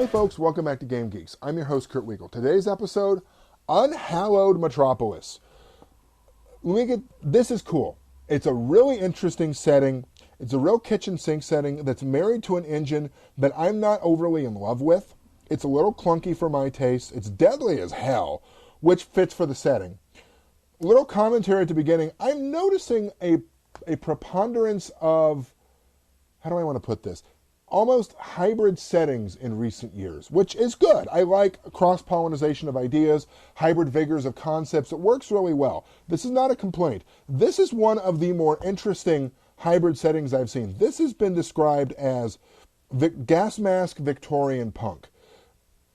Hey folks, welcome back to Game Geeks. I'm your host, Kurt Wiegel. Today's episode, Unhallowed Metropolis. This is cool. It's a really interesting setting. It's a real kitchen sink setting that's married to an engine that I'm not overly in love with. It's a little clunky for my taste. It's deadly as hell, which fits for the setting. Little commentary at the beginning. I'm noticing a preponderance of, how do I want to put this? Almost hybrid settings in recent years, which is good. I like cross-pollination of ideas, hybrid vigors of concepts. It works really well. This is not a complaint. This is one of the more interesting hybrid settings I've seen. This has been described as gas mask Victorian punk.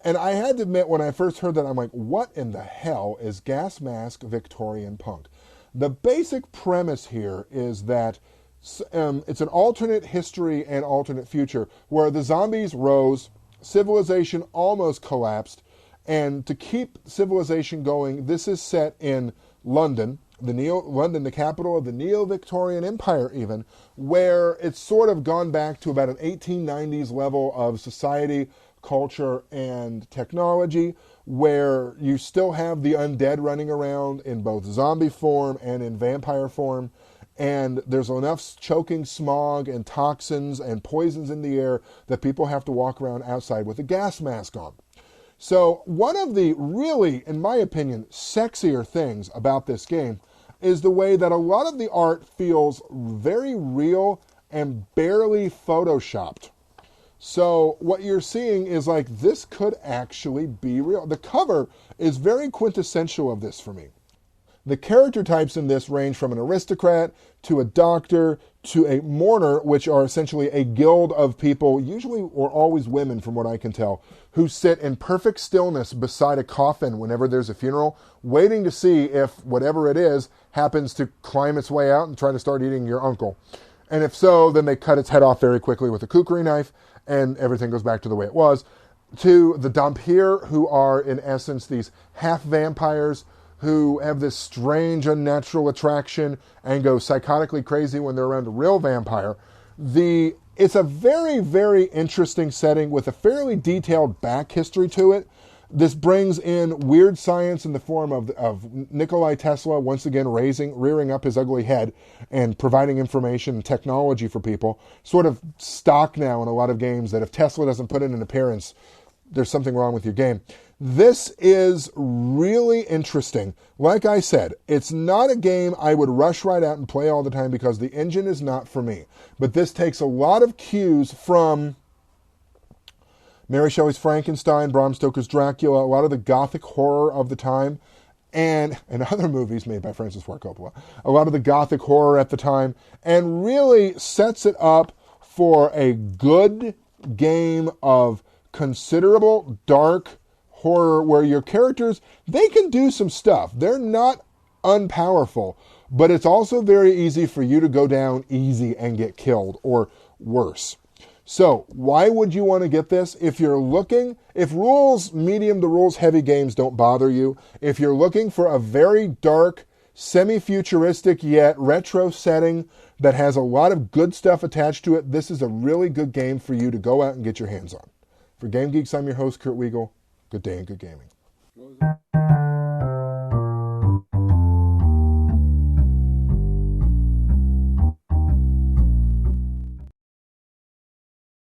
And I had to admit, when I first heard that, I'm like, what in the hell is gas mask Victorian punk? The basic premise here is that it's an alternate history and alternate future where the zombies rose, civilization almost collapsed, and to keep civilization going, this is set in London, the capital of the Neo-Victorian Empire even, where it's sort of gone back to about an 1890s level of society, culture, and technology, where you still have the undead running around in both zombie form and in vampire form. And there's enough choking smog and toxins and poisons in the air that people have to walk around outside with a gas mask on. So one of the really, in my opinion, sexier things about this game is the way that a lot of the art feels very real and barely photoshopped. So what you're seeing is like, this could actually be real. The cover is very quintessential of this for me. The character types in this range from an aristocrat to a doctor to a mourner, which are essentially a guild of people, usually or always women from what I can tell, who sit in perfect stillness beside a coffin whenever there's a funeral, waiting to see if whatever it is happens to climb its way out and try to start eating your uncle. And if so, then they cut its head off very quickly with a kukri knife, and everything goes back to the way it was. To the Dhampir, who are in essence these half vampires who have this strange, unnatural attraction and go psychotically crazy when they're around a real vampire. It's a very, very interesting setting with a fairly detailed back history to it. This brings in weird science in the form of Nikola Tesla once again rearing up his ugly head and providing information and technology for people. Sort of stock now in a lot of games that if Tesla doesn't put in an appearance, there's something wrong with your game. This is really interesting. Like I said, it's not a game I would rush right out and play all the time because the engine is not for me. But this takes a lot of cues from Mary Shelley's Frankenstein, Bram Stoker's Dracula, a lot of the gothic horror of the time, and other movies made by Francis Ford Coppola, a lot of the gothic horror at the time, and really sets it up for a good game of considerable dark horror where your characters, they can do some stuff. They're not unpowerful, but it's also very easy for you to go down easy and get killed or worse. So why would you want to get this? If rules medium to rules heavy games don't bother you, if you're looking for a very dark, semi-futuristic yet retro setting that has a lot of good stuff attached to it, this is a really good game for you to go out and get your hands on. For Game Geeks, I'm your host, Kurt Wiegel. Good day and good gaming.